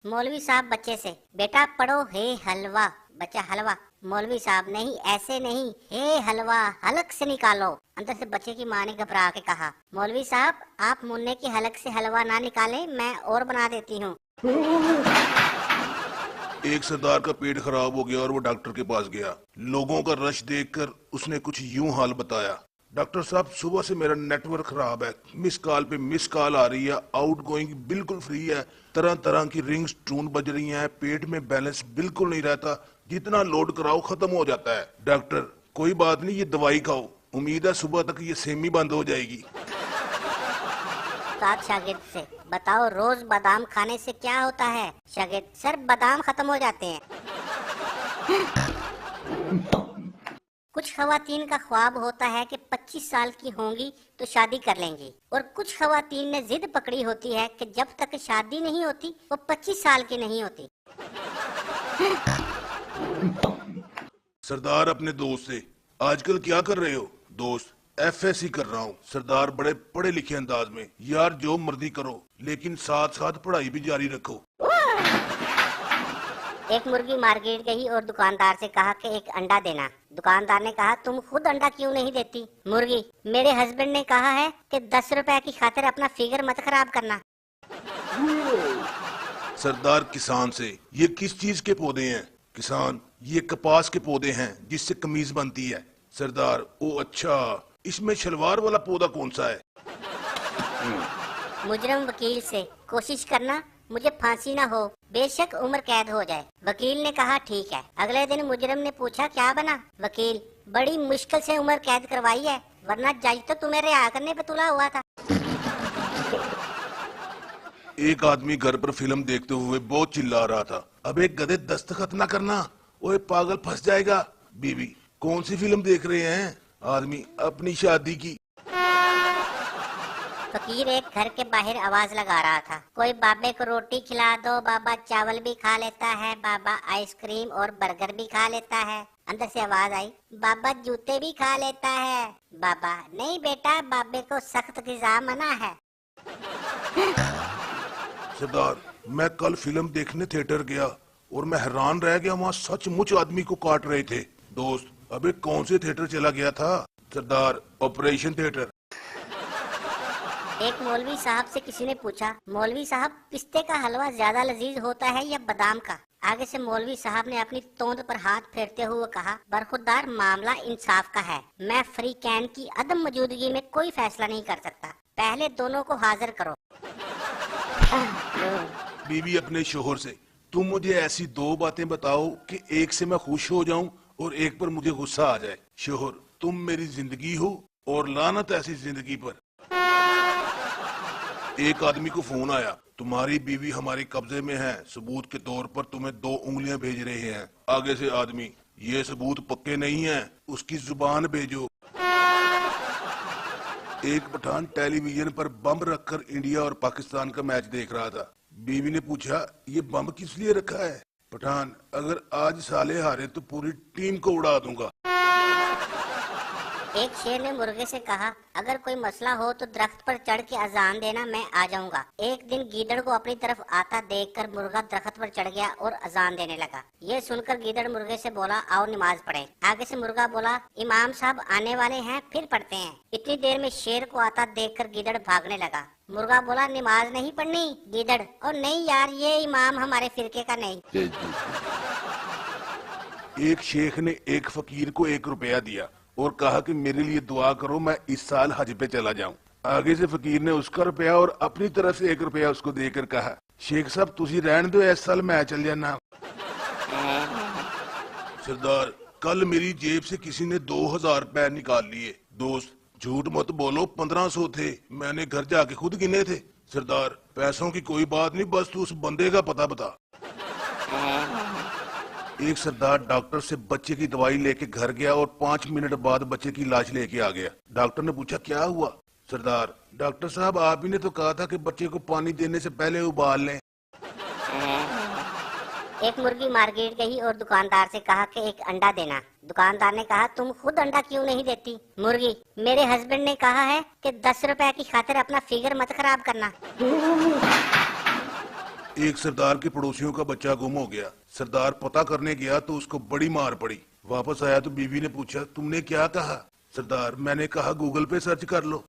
मौलवी साहब बच्चे से, बेटा पढ़ो हे हलवा। बच्चा हलवा। मौलवी साहब नहीं, ऐसे नहीं, हे हलवा हलक से निकालो। अंदर से बच्चे की माँ ने घबरा के कहा, मौलवी साहब आप मुन्ने की हलक से हलवा ना निकाले, मैं और बना देती हूँ। एक सरदार का पेट खराब हो गया और वो डॉक्टर के पास गया। लोगों का रश देखकर उसने कुछ यूं हाल बताया, डॉक्टर साहब सुबह से मेरा नेटवर्क खराब है, मिस कॉल पे मिस कॉल आ रही है, आउट गोइंग बिल्कुल फ्री है, तरह तरह की रिंग्स टून बज रही हैं, पेट में बैलेंस बिल्कुल नहीं रहता, जितना लोड कराओ खत्म हो जाता है। डॉक्टर कोई बात नहीं, ये दवाई खाओ, उम्मीद है सुबह तक ये सेमी बंद हो जाएगी। साथ शागिर्द से, बताओ रोज बादाम खाने से क्या होता है? शागिर्द, सर बादाम खत्म हो जाते हैं। कुछ खवातीन का ख्वाब होता है कि 25 साल की होंगी तो शादी कर लेंगी, और कुछ खवातीन ने जिद पकड़ी होती है कि जब तक शादी नहीं होती वो 25 साल की नहीं होती। सरदार अपने दोस्त से, आजकल क्या कर रहे हो? दोस्त, FSC कर रहा हूँ। सरदार बड़े पढ़े लिखे अंदाज में, यार जो मर्जी करो लेकिन साथ साथ पढ़ाई भी जारी रखो। एक मुर्गी मार्केट गई और दुकानदार से कहा कि एक अंडा देना। दुकानदार ने कहा, तुम खुद अंडा क्यों नहीं देती? मुर्गी, मेरे हस्बैंड ने कहा है कि 10 रुपए की खातिर अपना फिगर मत खराब करना। सरदार किसान से, ये किस चीज के पौधे हैं? किसान, ये कपास के पौधे हैं जिससे कमीज बनती है। सरदार, ओ अच्छा, इसमें शलवार वाला पौधा कौन सा है? मुजरम वकील से, कोशिश करना मुझे फांसी ना हो, बेशक उम्र कैद हो जाए। वकील ने कहा ठीक है। अगले दिन मुजरम ने पूछा क्या बना? वकील, बड़ी मुश्किल से उम्र कैद करवाई है, वरना जज तो तुम्हें रिहा करने पे तुला हुआ था। एक आदमी घर पर फिल्म देखते हुए बहुत चिल्ला रहा था, अबे गधे दस्तखत ना करना, ओए पागल फंस जाएगा। बीवी, कौन सी फिल्म देख रहे हैं? आदमी, अपनी शादी की। फकीर एक घर के बाहर आवाज लगा रहा था, कोई बाबे को रोटी खिला दो, बाबा चावल भी खा लेता है, बाबा आइसक्रीम और बर्गर भी खा लेता है। अंदर से आवाज आई, बाबा जूते भी खा लेता है। बाबा, नहीं बेटा, बाबे को सख्त ग़िज़ा मना है। सरदार, मैं कल फिल्म देखने थिएटर गया और मैं हैरान रह गया, वहाँ सचमुच आदमी को काट रहे थे। दोस्त, अबे कौन से थिएटर चला गया था? सरदार, ऑपरेशन थिएटर। एक मौलवी साहब से किसी ने पूछा, मौलवी साहब पिस्ते का हलवा ज्यादा लजीज होता है या बादाम का? आगे से मौलवी साहब ने अपनी तोंद पर हाथ फेरते हुए कहा, बरखुरदार मामला इंसाफ का है, मैं फ्री कैन की अदम मौजूदगी में कोई फैसला नहीं कर सकता, पहले दोनों को हाजिर करो। बीवी अपने शोहर से, तुम मुझे ऐसी दो बातें बताओ कि एक से मैं खुश हो जाऊं और एक पर मुझे गुस्सा आ जाए। शोहर, तुम मेरी जिंदगी हो और लानत ऐसी जिंदगी पर। एक आदमी को फोन आया, तुम्हारी बीवी हमारे कब्जे में है, सबूत के तौर पर तुम्हें 2 उंगलियां भेज रहे हैं। आगे से आदमी, ये सबूत पक्के नहीं हैं, उसकी जुबान भेजो। एक पठान टेलीविजन पर बम रखकर इंडिया और पाकिस्तान का मैच देख रहा था। बीवी ने पूछा, ये बम किस लिए रखा है? पठान, अगर आज साले हारे तो पूरी टीम को उड़ा दूंगा। एक शेर ने मुर्गे से कहा, अगर कोई मसला हो तो दरख्त पर चढ़ के अजान देना, मैं आ जाऊंगा। एक दिन गीदड़ को अपनी तरफ आता देखकर मुर्गा दरख्त पर चढ़ गया और अजान देने लगा। ये सुनकर गीदड़ मुर्गे से बोला, आओ नमाज पढ़े। आगे से मुर्गा बोला, इमाम साहब आने वाले हैं, फिर पढ़ते हैं। इतनी देर में शेर को आता देखकर गीदड़ भागने लगा। मुर्गा बोला, नमाज नहीं पढ़नी? गीदड़, और नहीं यार, ये इमाम हमारे फिरके का नहीं। एक शेख ने एक फकीर को 1 रुपया दिया और कहा कि मेरे लिए दुआ करो, मैं इस साल हज पे चला जाऊं। आगे से फकीर ने उसका रुपया और अपनी तरफ से 1 रुपया उसको देकर कहा, शेख साहब तुसी रहन दो, इस साल मैं चल जाना। सरदार, कल मेरी जेब से किसी ने 2000 रुपए निकाल लिए। दोस्त, झूठ मत बोलो, 1500 थे, मैंने घर जाके खुद गिने थे। सरदार, पैसों की कोई बात नहीं, बस तू उस बंदे का पता बता। एक सरदार डॉक्टर से बच्चे की दवाई लेके घर गया और 5 मिनट बाद बच्चे की लाश लेके आ गया। डॉक्टर ने पूछा, क्या हुआ? सरदार, डॉक्टर साहब आप ही ने तो कहा था कि बच्चे को पानी देने से पहले उबाल लें। एक मुर्गी मार्केट गई और दुकानदार से कहा कि एक अंडा देना। दुकानदार ने कहा, तुम खुद अंडा क्यों नहीं देती? मुर्गी, मेरे हस्बैंड ने कहा है कि 10 रुपए की खातिर अपना फिगर मत खराब करना। ایک سردار کے پڑوسیوں کا بچہ گم ہو گیا. سردار پتہ کرنے گیا تو اس کو بڑی مار پڑی. واپس آیا تو بیوی نے پوچھا تم نے کیا کہا؟ سردار میں نے کہا گوگل پہ سرچ کر لو.